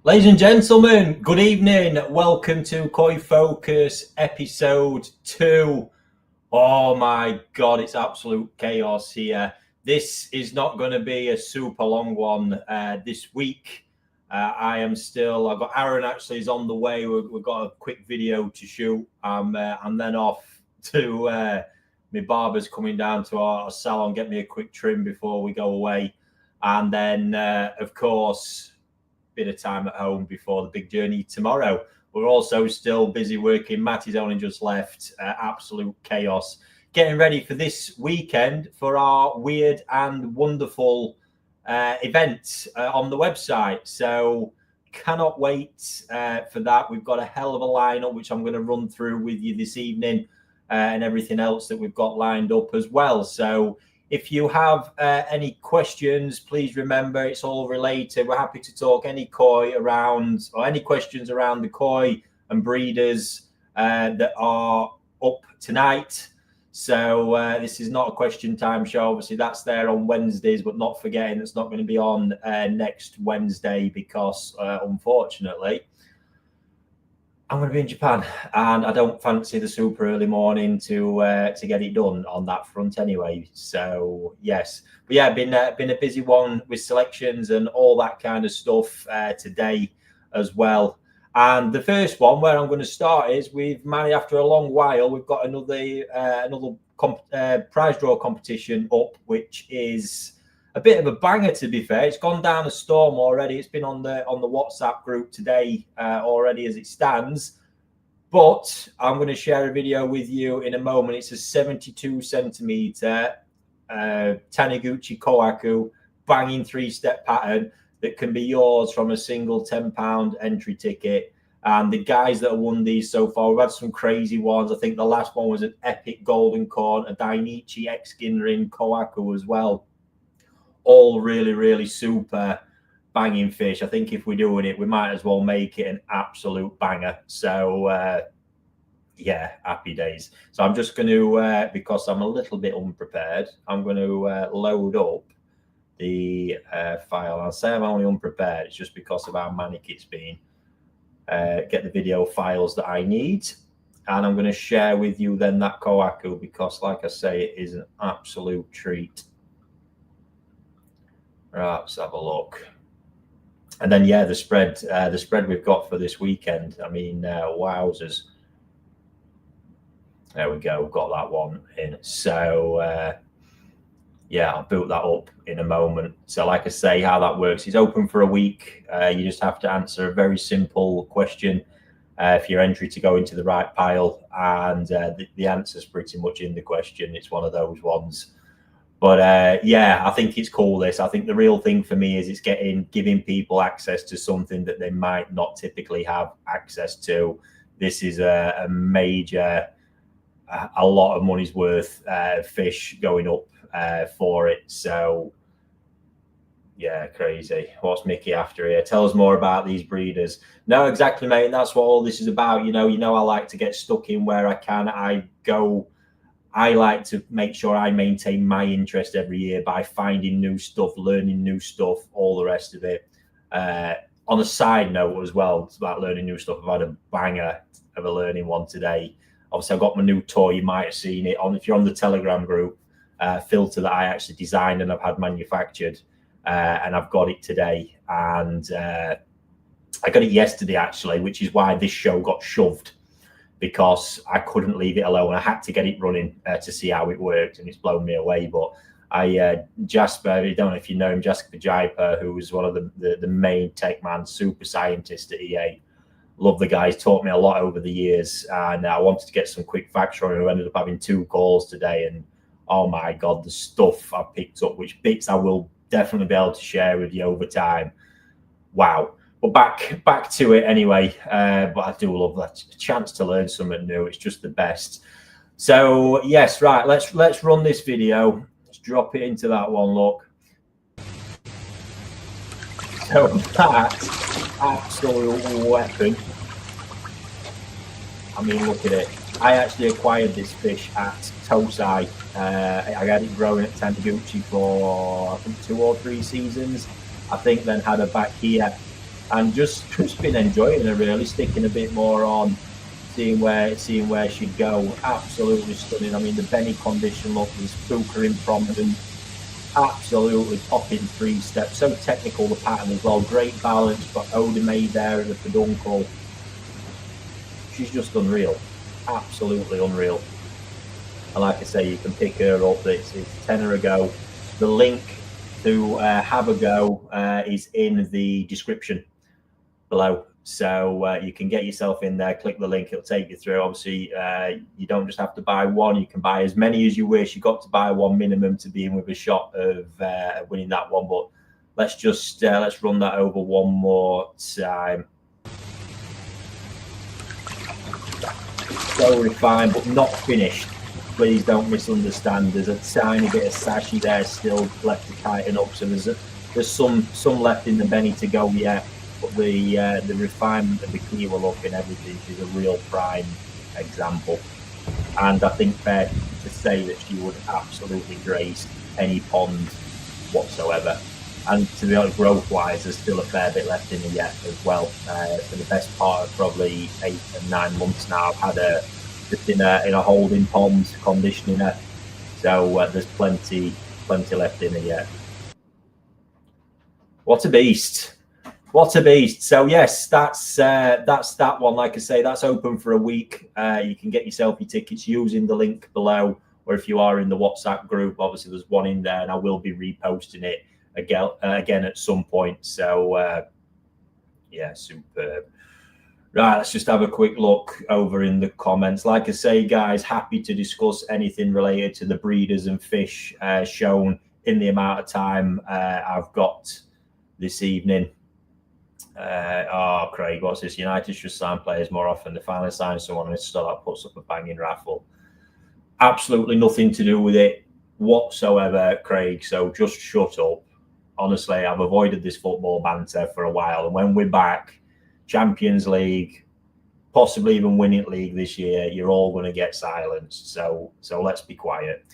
Ladies and gentlemen, good evening. Welcome to Koi Focus episode 2. Oh my God, it's absolute chaos here. This is not going to be a super long one this week. I've got Aaron actually is on the way. We've got a quick video to shoot. I'm then off to my barber's coming down to our salon, get me a quick trim before we go away. And then, of course, bit of time at home before the big journey tomorrow. We're also still busy working. Matty's only just left. Absolute chaos. Getting ready for this weekend for our weird and wonderful event on the website. So cannot wait for that. We've got a hell of a lineup, which I'm going to run through with you this evening and everything else that we've got lined up as well. So if you have any questions, please remember it's all related. We're happy to talk any koi around or any questions around the koi and breeders that are up tonight. So this is not a question time show. Obviously, that's there on Wednesdays, but not forgetting it's not going to be on next Wednesday because, unfortunately, I'm going to be in Japan, and I don't fancy the super early morning to get it done on that front anyway. So yes, but yeah, been a busy one with selections and all that kind of stuff today as well. And the first one where I'm going to start is we've managed after a long while. We've got another prize draw competition up, which is a bit of a banger, to be fair. It's gone down a storm already. It's been on the WhatsApp group today already as it stands. But I'm going to share a video with you in a moment. It's a 72 centimeter Taniguchi Kohaku banging 3-step pattern that can be yours from a single £10 entry ticket. And the guys that have won these so far, we've had some crazy ones. I think the last one was an epic golden corn, a Dainichi X Ginrin Kohaku as well. All really, really super banging fish. I think if we're doing it, we might as well make it an absolute banger. So, yeah, happy days. So I'm just going to, because I'm a little bit unprepared, I'm going to load up the file. I'll say I'm only unprepared. It's just because of how manic it's been. Get the video files that I need. And I'm going to share with you then that Kohaku because, like I say, it is an absolute treat. Right, let's have a look. And then, yeah, the spread we've got for this weekend. I mean, wowzers. There we go. We've got that one in. So, yeah, I'll boot that up in a moment. So, like I say, how that works is open for a week. You just have to answer a very simple question for your entry to go into the right pile. And the answer's pretty much in the question. It's one of those ones. But yeah, I think it's cool. I think the real thing for me is it's giving people access to something that they might not typically have access to. This is a major, a lot of money's worth fish going up for it. So yeah, crazy. What's Mickey after here? Tell us more about these breeders. No, exactly, mate. And that's what all this is about. You know, I like to get stuck in where I can. I like to make sure I maintain my interest every year by finding new stuff, learning new stuff, all the rest of it. On a side note as well, it's about learning new stuff. I've had a banger of a learning one today. Obviously, I've got my new toy. You might have seen it if you're on the Telegram group, filter that I actually designed and I've had manufactured. And I've got it today. And I got it yesterday, actually, which is why this show got shoved. Because I couldn't leave it alone. I had to get it running to see how it worked, and it's blown me away. But Jasper, I don't know if you know him, Jasper Jaiper, who was one of the main tech man, super scientist at EA. Love the guy. He's taught me a lot over the years, and I wanted to get some quick facts from him. I ended up having 2 calls today, and oh my God, the stuff I picked up, which bits I will definitely be able to share with you over time. Wow. But back to it anyway. But I do love that chance to learn something new. It's just the best. So yes, right. Let's run this video. Let's drop it into that one. Look. So that absolute weapon. I mean, look at it. I actually acquired this fish at Tosai. I had it growing at Taniguchi for I think 2 or 3 seasons. I think then had her back here and just been enjoying her, really, sticking a bit more on, seeing where she'd go. Absolutely stunning. I mean, the Benny condition look, this Fuka impromptu, absolutely popping 3-step. So technical, the pattern as well. Great balance. Got Oda made there at the peduncle. She's just unreal. Absolutely unreal. And like I say, you can pick her up. It's tenner a go. The link to have a go is in the description below. So you can get yourself in there, click the link, it'll take you through. Obviously, you don't just have to buy one, you can buy as many as you wish. You've got to buy one minimum to be in with a shot of winning that one. But let's run that over one more time. So refined, but not finished. Please don't misunderstand. There's a tiny bit of sashi there still left to tighten up. So there's some left in the Benny to go yet. But the refinement of the Kiwa look and everything, she's a real prime example. And I think fair to say that she would absolutely grace any pond whatsoever. And to be honest, growth-wise, there's still a fair bit left in her yet as well. For the best part of probably 8 and 9 months now, I've had her just in a holding pond, conditioning her. So there's plenty left in her yet. What a beast! What a beast. So yes, that's that one. Like I say, that's open for a week. You can get yourself your tickets using the link below, or if you are in the WhatsApp group, obviously there's one in there, and I will be reposting it again at some point. So yeah, superb. Right, let's just have a quick look over in the comments. Like I say, guys, happy to discuss anything related to the breeders and fish shown in the amount of time I've got this evening. Craig, what's this? United should sign players more often. They finally signed someone and Stoddart puts up a banging raffle. Absolutely nothing to do with it whatsoever, Craig. So just shut up. Honestly, I've avoided this football banter for a while. And when we're back, Champions League, possibly even winning league this year, you're all going to get silenced. So let's be quiet.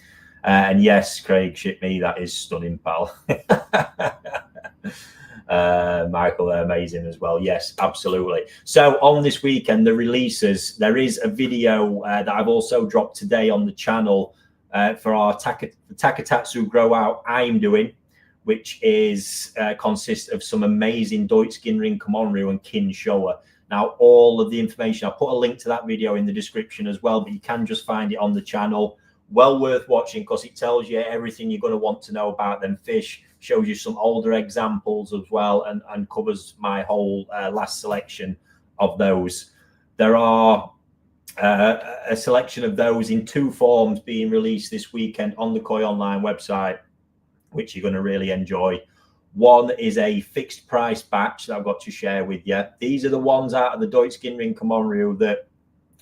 And yes, Craig, shit me, that is stunning, pal. Michael, they're amazing as well. Yes, absolutely. So on this weekend, the releases, there is a video that I've also dropped today on the channel for our Takatatsu grow out I'm doing, which is consists of some amazing Doitsu Ginrin Kumonryu and Kin Showa. Now, all of the information, I'll put a link to that video in the description as well, but you can just find it on the channel. Well worth watching because it tells you everything you're going to want to know about them fish, shows you some older examples as well, and covers my whole last selection of those. There are a selection of those in 2 forms being released this weekend on the Koi Online website, which you're going to really enjoy. One is a fixed price batch that I've got to share with you. These are the ones out of the Doitsu Ginrin Kumonryu that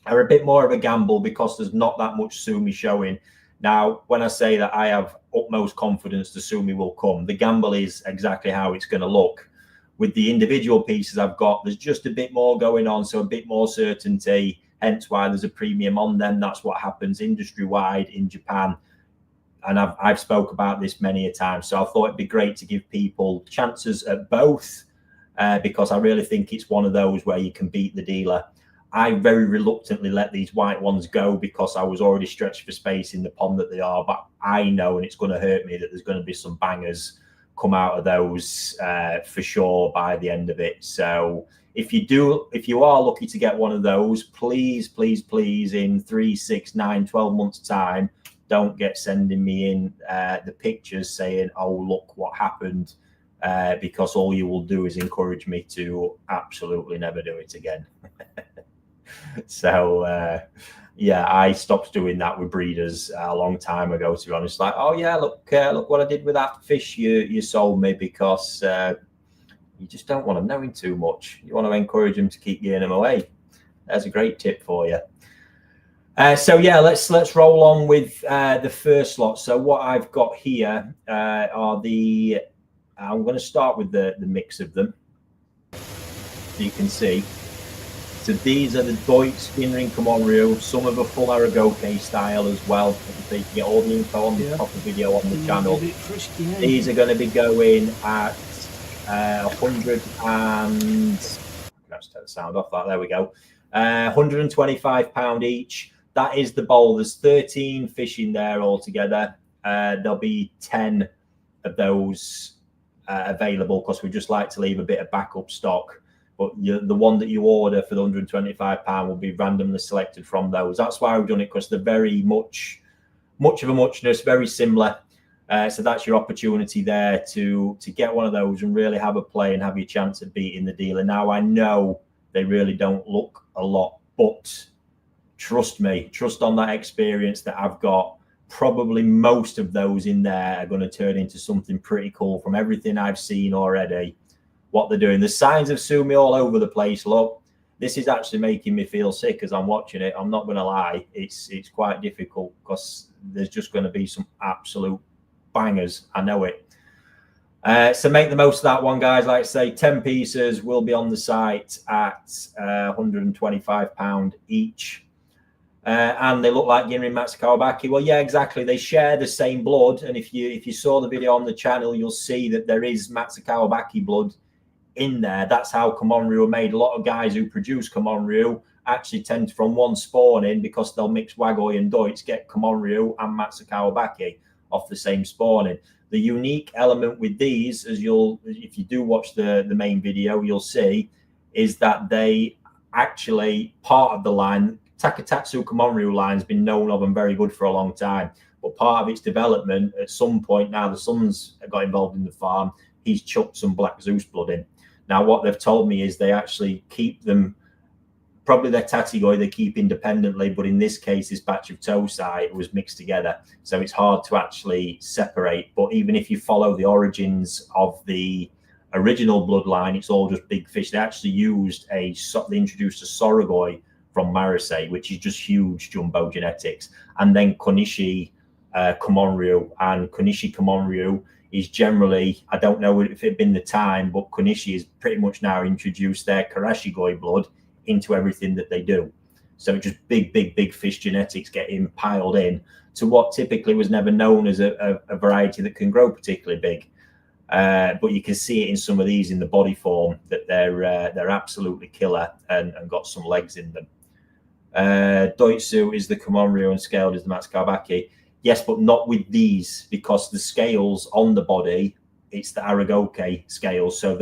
are a bit more of a gamble because there's not that much Sumi showing. Now, when I say that I have utmost confidence the Sumi will come, the gamble is exactly how it's going to look. With the individual pieces I've got, there's just a bit more going on, so a bit more certainty, hence why there's a premium on them. That's what happens industry-wide in Japan. And I've spoke about this many a time. So I thought it'd be great to give people chances at both because I really think it's one of those where you can beat the dealer. I very reluctantly let these white ones go because I was already stretched for space in the pond that they are. But I know, and it's going to hurt me, that there's going to be some bangers come out of those for sure by the end of it. So if you are lucky to get one of those, please, please, please, in 3, 6, 9, 12 months' time, don't get sending me in the pictures saying, oh, look what happened, because all you will do is encourage me to absolutely never do it again. So, yeah, I stopped doing that with breeders a long time ago, to be honest. Like, oh, yeah, look what I did with that fish you sold me, because you just don't want them knowing too much. You want to encourage them to keep getting them away. There's a great tip for you. So yeah, let's roll on with the first lot. So what I've got here are the. I'm going to start with the mix of them, so you can see. So these are the Doitsu Ginrin Kumonryu. Some of a full Aragoke style as well. So you can get all the info on the top of the video on the channel. These are going to be going at 100 and let's take the sound off that. There we go. 125 pound each. That is the bowl. There's 13 fish in there altogether. There'll be 10 of those available because we just like to leave a bit of backup stock. But the one that you order for the 125 pound will be randomly selected from those. That's why we've done it, because they're very much of a muchness, very similar. So that's your opportunity there to get one of those and really have a play and have your chance at beating the dealer. Now, I know they really don't look a lot, but trust me, trust on that experience that I've got. Probably most of those in there are going to turn into something pretty cool from everything I've seen already. What they're doing, the signs of Sumi all over the place. Look, this is actually making me feel sick as I'm watching it. I'm not going to lie, it's quite difficult because there's just going to be some absolute bangers. I know it. So make the most of that one, guys. Like I say, 10 pieces will be on the site at £125 each. And they look like Ginrin Matsukawabaki. Well, yeah, exactly. They share the same blood. And if you saw the video on the channel, you'll see that there is Matsukawabaki blood in there. That's how Kumonryu are made. A lot of guys who produce Kumonryu actually tend to, from one spawning, because they'll mix Wagoi and Doitsu, get Kumonryu and Matsukawabaki off the same spawning. The unique element with these, if you do watch the main video, you'll see, is that they actually, part of the line, Takatatsu Kumonryu line has been known of and very good for a long time. But part of its development, at some point now, the son's got involved in the farm. He's chucked some Black Zeus blood in. Now, what they've told me is they actually keep them, probably their Tatsugoi they keep independently, but in this case, this batch of Tosai, it was mixed together. So it's hard to actually separate. But even if you follow the origins of the original bloodline, it's all just big fish. They actually used they introduced a Sorogoi from Marase, which is just huge jumbo genetics. And then Konishi Kumonryu, and Konishi Kumonryu is generally, I don't know if it'd been the time, but Konishi is pretty much now introduced their Karashigoi blood into everything that they do. So just big fish genetics getting piled in to what typically was never known as a variety that can grow particularly big. But you can see it in some of these in the body form that they're absolutely killer and got some legs in them. Doitsu is the Kumonryu and scaled is the Matsukawabaki. Yes, but not with these, because the scales on the body, it's the Aragoke scales. So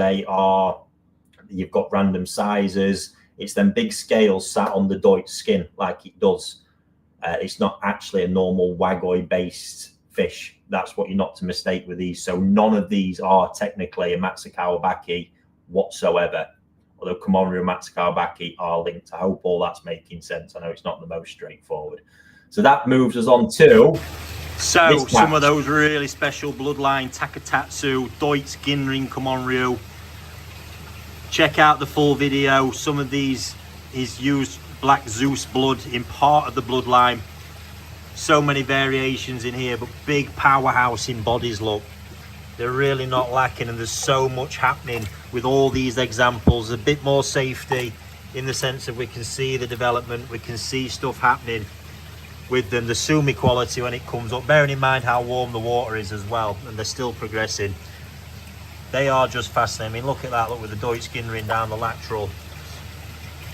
you've got random sizes. It's them big scales sat on the Doitsu skin like it does. It's not actually a normal Wagoi-based fish. That's what you're not to mistake with these. So none of these are technically a Matsukawabaki whatsoever. Although Kumonryu and Matsukawabaki are linked. I hope all that's making sense. I know it's not the most straightforward. So that moves us on to... So some of those really special bloodline Takatatsu Doitsu Ginrin Kumonryu. Check out the full video. Some of these is used Black Zeus blood in part of the bloodline. So many variations in here, but big powerhouse in bodies, look. They're really not lacking, and there's so much happening with all these examples. A bit more safety in the sense of we can see the development, we can see stuff happening with them. The Sumi quality when it comes up, bearing in mind how warm the water is as well, and they're still progressing. They are just fascinating. I mean, look at that, look with the Doitsu Ginrin down the lateral.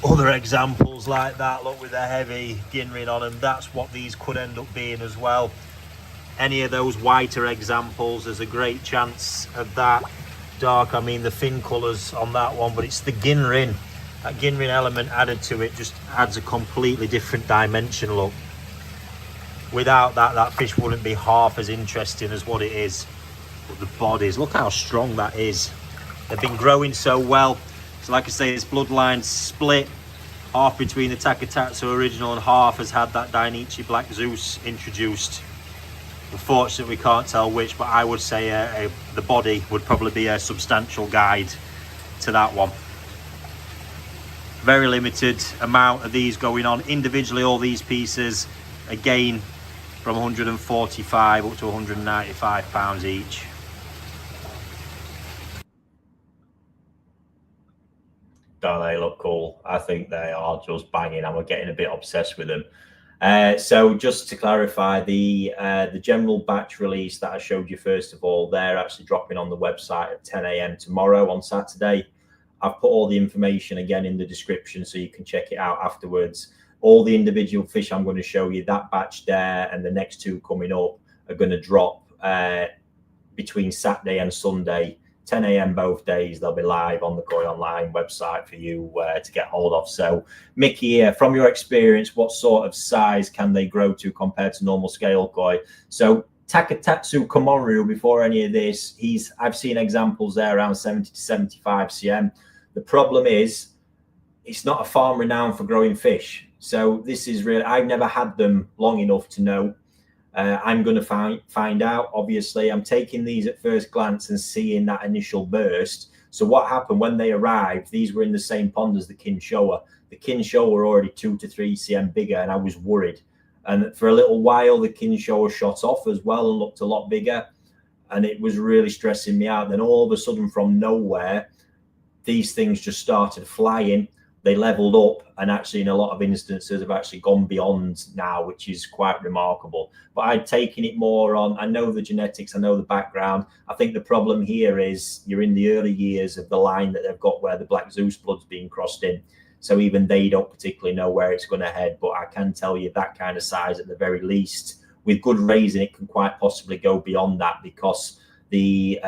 Other examples like that, look with the heavy Ginrin on them. That's what these could end up being as well. Any of those whiter examples, there's a great chance of that. Dark, I mean the fin colours on that one, but it's the Ginrin. That Ginrin element added to it just adds a completely different dimension, look. Without that, that fish wouldn't be half as interesting as what it is. But the bodies, look how strong that is. They've been growing so well. So like I say, this bloodline split, half between the Takatatsu original and half has had that Dainichi Black Zeus introduced. Unfortunately, we can't tell which, but I would say the body would probably be a substantial guide to that one. Very limited amount of these going on. Individually, all these pieces, again, from 145 up to 195 pounds each. Don't they look cool? I think they are just banging. I'm getting a bit obsessed with them. So just to clarify, the general batch release that I showed you first of all, they're actually dropping on the website at 10 a.m. tomorrow on Saturday. I've put all the information again in the description so you can check it out afterwards. All the individual fish I'm going to show you, that batch there and the next two coming up, are going to drop between Saturday and Sunday, 10 a.m. both days. They'll be live on the Koi Online website for you to get hold of. So, Mickey, from your experience, what sort of size can they grow to compared to normal scale koi? So, Takatatsu Kumonryu, before any of this, I've seen examples there around 70 to 75 cm. The problem is, it's not a farm renowned for growing fish. So this is really, I've never had them long enough to know. I'm going to find out, obviously. I'm taking these at first glance and seeing that initial burst. So what happened when they arrived, these were in the same pond as the kin Showa. The kin Showa were already 2 to 3 cm bigger, and I was worried. And for a little while, the kin Showa shot off as well and looked a lot bigger. And it was really stressing me out. Then all of a sudden, from nowhere, these things just started flying. They leveled up, and actually in a lot of instances have actually gone beyond now, which is quite remarkable. But I'd taken it more on, I know the genetics, I know the background. I think the problem here is you're in the early years of the line that they've got where the Black Zeus blood's being crossed in. So even they don't particularly know where it's going to head. But I can tell you that kind of size at the very least, with good raising, it can quite possibly go beyond that, because the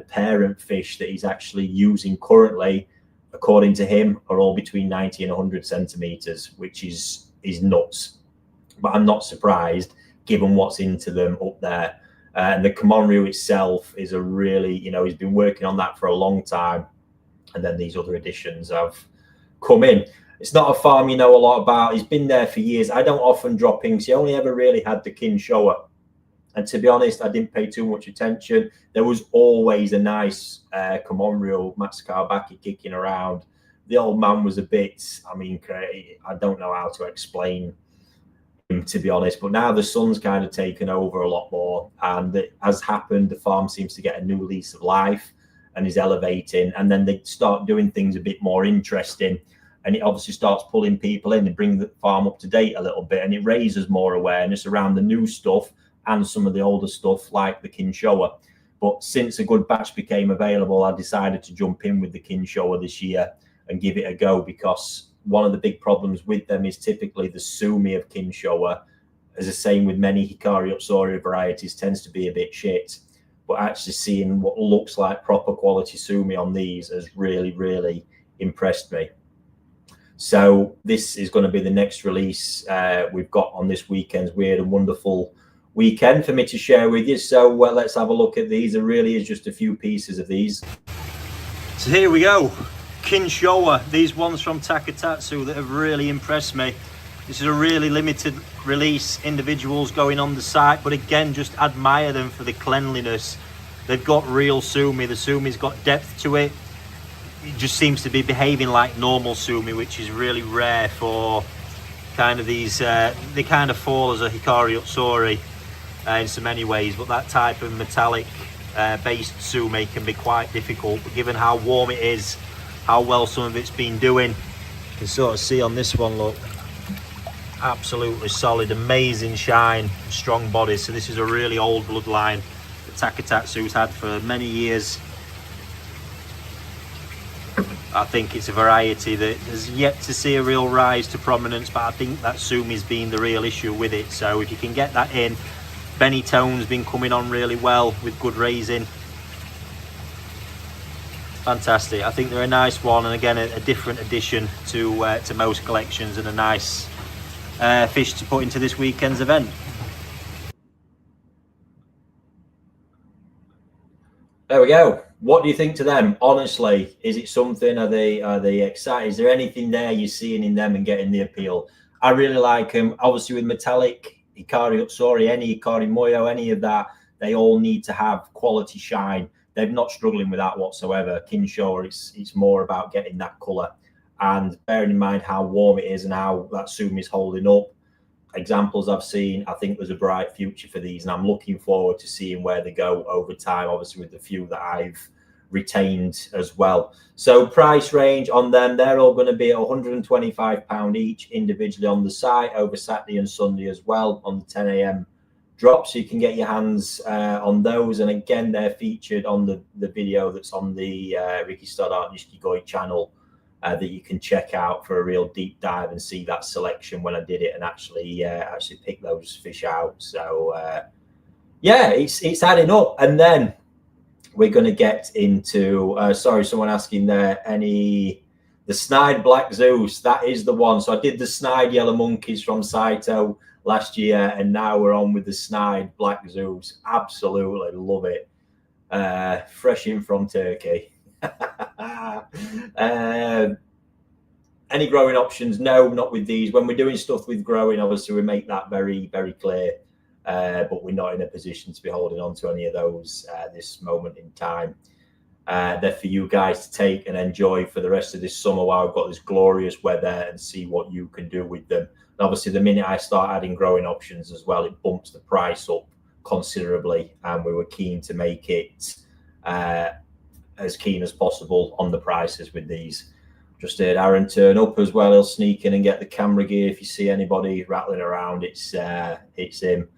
parent fish that he's actually using currently, according to him, are all between 90 and 100 centimeters, which is nuts. But I'm not surprised given what's into them up there. And the Kumonryu itself is a really, he's been working on that for a long time. And then these other additions have come in. It's not a farm you know a lot about. He's been there for years. I don't often drop in, because he only ever really had the kin Showa. And to be honest, I didn't pay too much attention. There was always a nice Kumonryu Matsukawabaki kicking around. The old man was a bit, I don't know how to explain him, to be honest. But now the sun's kind of taken over a lot more. And it has happened. The farm seems to get a new lease of life and is elevating. And then they start doing things a bit more interesting. And it obviously starts pulling people in and bring the farm up to date a little bit. And it raises more awareness around the new stuff and some of the older stuff like the kin Showa. But since a good batch became available, I decided to jump in with the kin Showa this year and give it a go, because one of the big problems with them is typically the sumi of kin Showa, as the same with many Hikari Otsuri varieties, tends to be a bit shit. But actually seeing what looks like proper quality sumi on these has really, really impressed me. So this is going to be the next release we've got on this weekend's Weird and Wonderful weekend for me to share with you. So let's have a look at these. There really is just a few pieces of these. So here we go, kin Showa. These ones from Takatatsu that have really impressed me. This is a really limited release, individuals going on the site, but again, just admire them for the cleanliness. They've got real sumi. The sumi's got depth to it. It just seems to be behaving like normal sumi, which is really rare for kind of these. They kind of fall as a Hikari Otsuri in so many ways, but that type of metallic based sumi can be quite difficult. But given how warm it is, how well some of it's been doing, you can sort of see on this one, look, absolutely solid, amazing shine, strong body. So this is a really old bloodline that Takatatsu's had for many years. I think it's a variety that has yet to see a real rise to prominence, but I think that sumi's been the real issue with it. So if you can get that in, Benny Tone's been coming on really well with good raising. Fantastic. I think they're a nice one, and again a different addition to most collections, and a nice fish to put into this weekend's event. There we go. What do you think to them? Honestly, is it something? Are they excited? Is there anything there you're seeing in them and getting the appeal? I really like them. Obviously, with metallic Hikari Otsuri, any Hikari Moyo, any of that, they all need to have quality shine. They're not struggling with that whatsoever. Kin Showa, it's more about getting that colour. And bearing in mind how warm it is and how that sumi is holding up, examples I've seen, I think there's a bright future for these, and I'm looking forward to seeing where they go over time, obviously with the few that I've retained as well. So price range on them, they're all going to be at £125 each individually on the site over Saturday and Sunday as well on the 10 a.m. drop. So you can get your hands on those. And again, they're featured on the video that's on the Ricky Stoddart Nishikigoi channel that you can check out for a real deep dive and see that selection when I did it and actually pick those fish out. So yeah, it's adding up. And then we're going to get into, sorry, someone asking there, the snide black Zeus, that is the one. So I did the snide yellow monkeys from Saito last year, and now we're on with the snide black Zeus. Absolutely love it. Fresh in from Turkey. Any growing options? No, not with these. When we're doing stuff with growing, obviously we make that very, very clear. But we're not in a position to be holding on to any of those this moment in time. They're for you guys to take and enjoy for the rest of this summer while we've got this glorious weather, and see what you can do with them. And obviously, the minute I start adding growing options as well, it bumps the price up considerably, and we were keen to make it as keen as possible on the prices with these. Just heard Aaron turn up as well. He'll sneak in and get the camera gear. If you see anybody rattling around, it's him.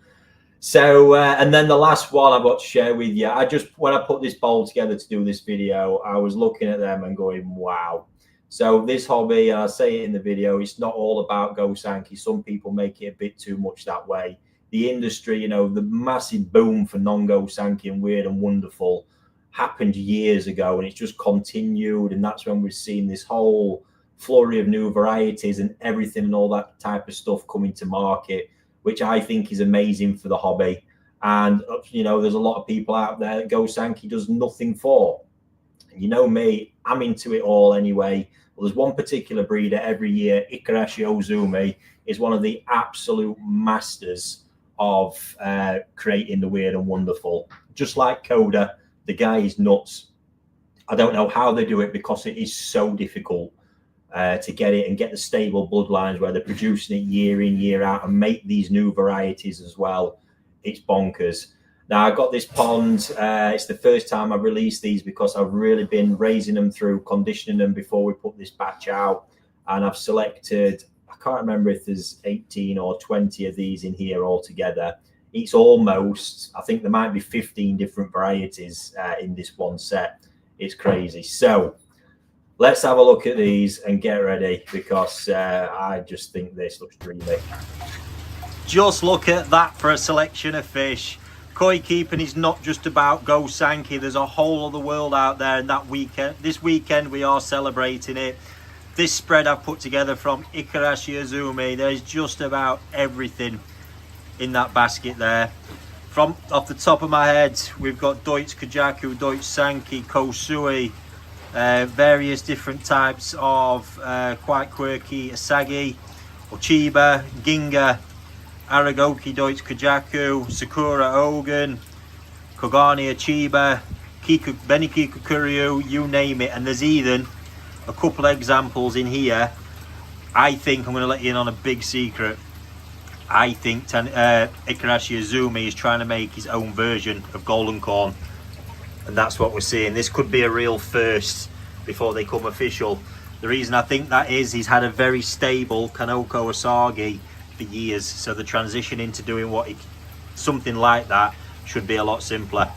So, and then the last one I've got to share with you, when I put this bowl together to do this video, I was looking at them and going, wow. So this hobby, and I say it in the video, it's not all about Gosanki. Some people make it a bit too much that way. The industry, the massive boom for non-Gosanki and weird and wonderful happened years ago, and it's just continued. And that's when we're seeing this whole flurry of new varieties and everything and all that type of stuff coming to market, which I think is amazing for the hobby. And, there's a lot of people out there that Gosanki does nothing for. And you know me, I'm into it all anyway. Well, there's one particular breeder every year, Ikarashi Ozumi, is one of the absolute masters of creating the weird and wonderful. Just like Coda, the guy is nuts. I don't know how they do it, because it is so difficult to get it and get the stable bloodlines where they're producing it year in, year out, and make these new varieties as well. It's bonkers. Now, I've got this pond. It's the first time I've released these, because I've really been raising them through conditioning them before we put this batch out. And I've selected, I can't remember if there's 18 or 20 of these in here altogether. It's almost, I think there might be 15 different varieties in this one set. It's crazy. So let's have a look at these and get ready, because I just think this looks dreamy. Just look at that for a selection of fish. Koi keeping is not just about Gosanki. There's a whole other world out there, and this weekend we are celebrating it. This spread I've put together from Ikarashi Ozumi, there's just about everything in that basket there. From off the top of my head, we've got Doitsu Kajaku, Doitsu Sanki, Kosui, various different types of quite quirky Asagi, Ochiba, Ginga, Aragoki Doitsu Kajaku, Sakura Ogun, Kogani Ochiba, Beni Kikukuryu, you name it. And there's even a couple of examples in here. I think I'm going to let you in on a big secret. I think Ikarashi Ozumi is trying to make his own version of Golden Corn, and that's what we're seeing. This could be a real first before they come official. The reason I think that is, he's had a very stable Kanoko Asagi for years, so the transition into doing something like that should be a lot simpler.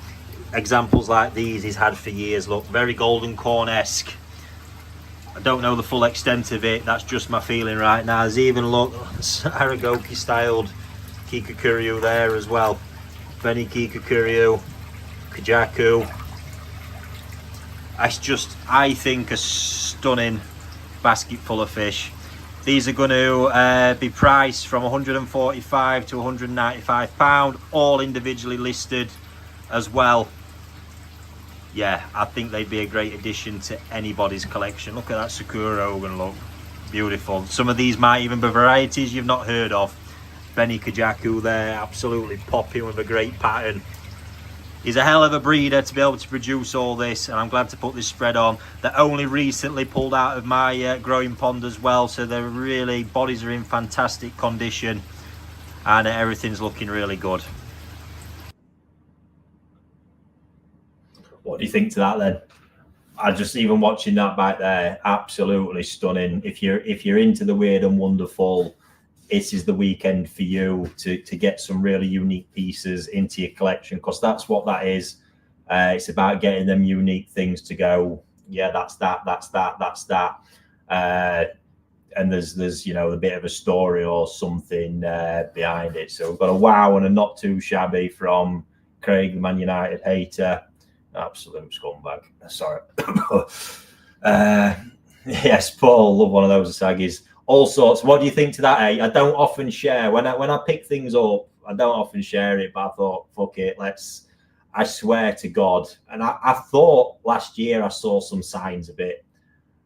Examples like these he's had for years. Look, very Golden Corn-esque. I don't know the full extent of it. That's just my feeling right now. There's even, look, Aragoki styled Kikukuryu there as well. Beni Kikukuryu, Kajaku. That's just, I think, a stunning basket full of fish. These are going to be priced from £145 to £195, all individually listed as well. Yeah, I think they'd be a great addition to anybody's collection. Look at that Sakura Ogun, look. Beautiful. Some of these might even be varieties you've not heard of. Beni Kajaku there, absolutely popping with a great pattern. He's a hell of a breeder to be able to produce all this, and I'm glad to put this spread on. They're only recently pulled out of my growing pond as well, so they're really, bodies are in fantastic condition, and everything's looking really good. What do you think to that then? I just even watching that back there, absolutely stunning. If you're into the weird and wonderful, this is the weekend for you to get some really unique pieces into your collection, because that's what that is. It's about getting them unique things to go, yeah, that's that. And there's you know, a bit of a story or something behind it. So we've got a wow and a not too shabby from Craig, the Man United hater. Absolute scumbag. Sorry. Yes, Paul, love one of those Asagis. All sorts. What do you think to that, eh? I don't often share. When I pick things up, I don't often share it, but I thought, fuck it, I swear to God. And I thought last year I saw some signs of it.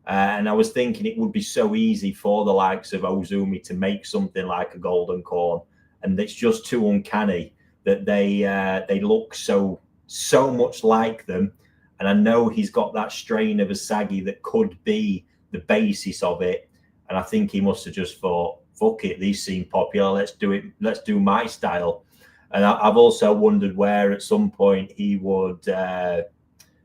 And I was thinking it would be so easy for the likes of Ozumi to make something like a golden corn. And it's just too uncanny that they look so much like them. And I know he's got that strain of Asagi that could be the basis of it. And I think he must have just thought, fuck it, these seem popular, let's do it, let's do my style. And I've also wondered where at some point he would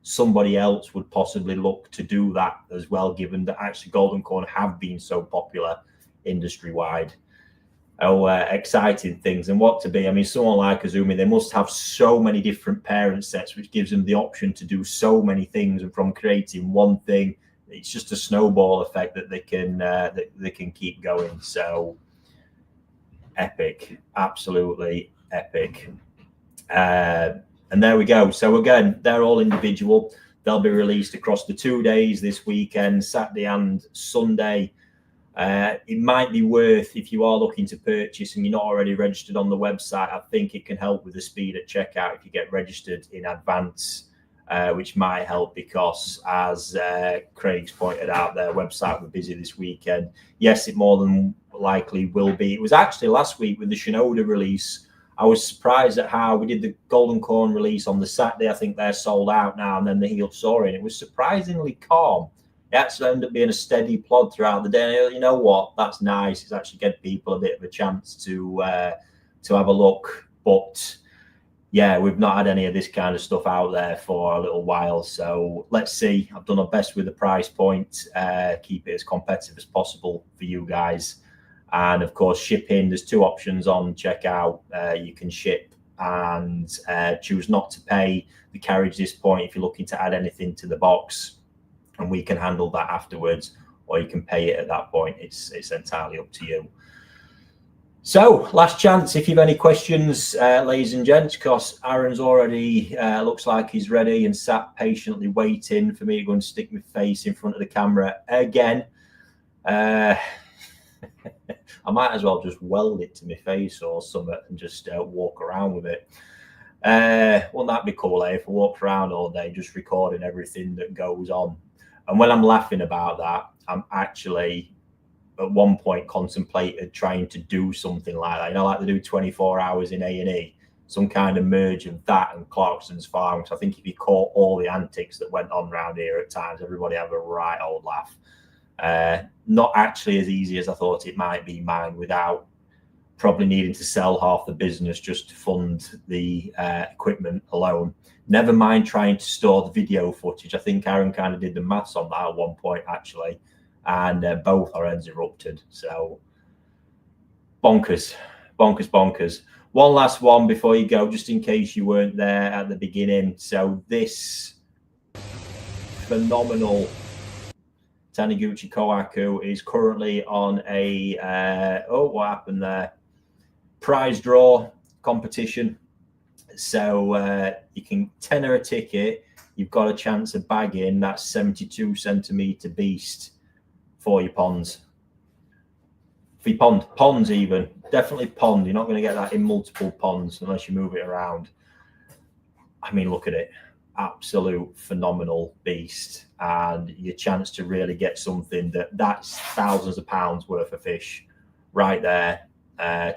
somebody else would possibly look to do that as well, given that actually golden corn have been so popular industry wide. Oh, exciting things. And what to be, I mean, someone like Ozumi, they must have so many different parent sets, which gives them the option to do so many things. And from creating one thing, it's just a snowball effect that they can keep going. So epic, absolutely epic. And there we go. So again, they're all individual. They'll be released across the 2 days this weekend, Saturday and Sunday. It might be worth, if you are looking to purchase and you're not already registered on the website, I think it can help with the speed at checkout if you get registered in advance, which might help because, as Craig's pointed out, their website was busy this weekend. Yes, it more than likely will be. It was actually last week with the Shinoda release. I was surprised at how we did the Golden Corn release on the Saturday. I think they're sold out now, and then the Healed Soaring. It was surprisingly calm. It actually ended up being a steady plod throughout the day. You know what? That's nice. It's actually given people a bit of a chance to have a look. But yeah, we've not had any of this kind of stuff out there for a little while. So let's see. I've done my best with the price point. Keep it as competitive as possible for you guys. And of course, shipping, there's two options on checkout. You can ship and choose not to pay the carriage this point if you're looking to add anything to the box, and we can handle that afterwards, or you can pay it at that point. It's entirely up to you. So last chance if you've any questions, ladies and gents, because Aaron's already looks like he's ready and sat patiently waiting for me to go and stick my face in front of the camera again. I might as well just weld it to my face or something and just walk around with it. Wouldn't that be cool, if I walked around all day just recording everything that goes on? And when I'm laughing about that, I'm actually at one point contemplated trying to do something like that. You know, like they do 24 hours in A&E, some kind of merge of that and Clarkson's Farm. So I think if you caught all the antics that went on around here at times, everybody have a right old laugh. Not actually as easy as I thought it might be, mine, without probably needing to sell half the business just to fund the equipment alone. Never mind trying to store the video footage. I think Aaron kind of did the maths on that at one point, actually, and both our ends erupted. So bonkers. One last one before you go, just in case you weren't there at the beginning. So this phenomenal Taniguchi Kohaku is currently on a what happened there? Prize draw competition. So you can tenner a ticket. You've got a chance of bagging that 72 centimeter beast for your ponds. For your ponds even. Definitely pond. You're not going to get that in multiple ponds unless you move it around. I mean, look at it. Absolute phenomenal beast, and your chance to really get something that's thousands of pounds worth of fish right there.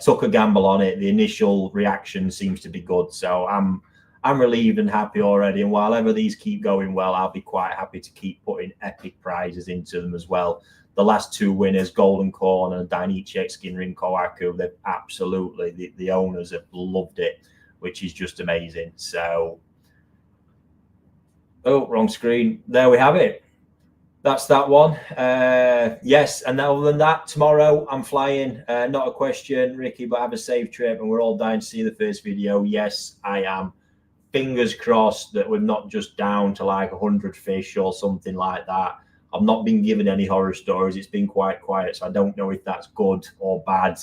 Took a gamble on it. The initial reaction seems to be good, so I'm relieved and happy already. And while ever these keep going well, I'll be quite happy to keep putting epic prizes into them as well. The last two winners, Golden Corn and Dainichi X Ginrin Kohaku, they've absolutely, the owners have loved it, which is just amazing. So Oh, wrong screen. There we have it. That's that one. Yes, and other than that, tomorrow I'm flying. Not a question, Ricky, but have a safe trip, and we're all dying to see the first video. Yes, I am. Fingers crossed that we're not just down to like 100 fish or something like that. I've not been given any horror stories. It's been quite quiet, so I don't know if that's good or bad.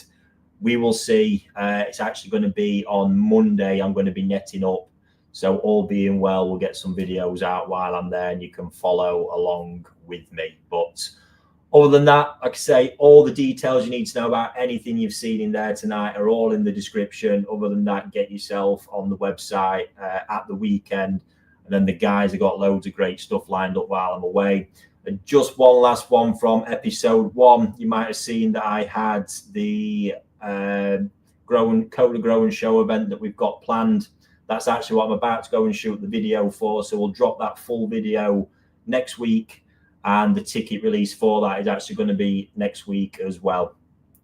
We will see. It's actually going to be on Monday. I'm going to be netting up. So all being well, we'll get some videos out while I'm there and you can follow along with me. But other than that, like I say, all the details you need to know about anything you've seen in there tonight are all in the description. Other than that, get yourself on the website at the weekend. And then the guys have got loads of great stuff lined up while I'm away. And just one last one from episode 1. You might have seen that I had the Coda Grow and Show event that we've got planned. That's actually what I'm about to go and shoot the video for. So we'll drop that full video next week. And the ticket release for that is actually going to be next week as well.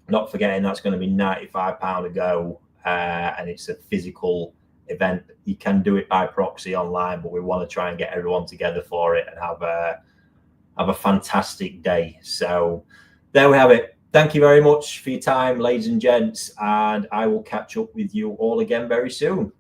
Not forgetting that's going to be £95 a go. And it's a physical event. You can do it by proxy online, but we want to try and get everyone together for it and have a fantastic day. So there we have it. Thank you very much for your time, ladies and gents. And I will catch up with you all again very soon.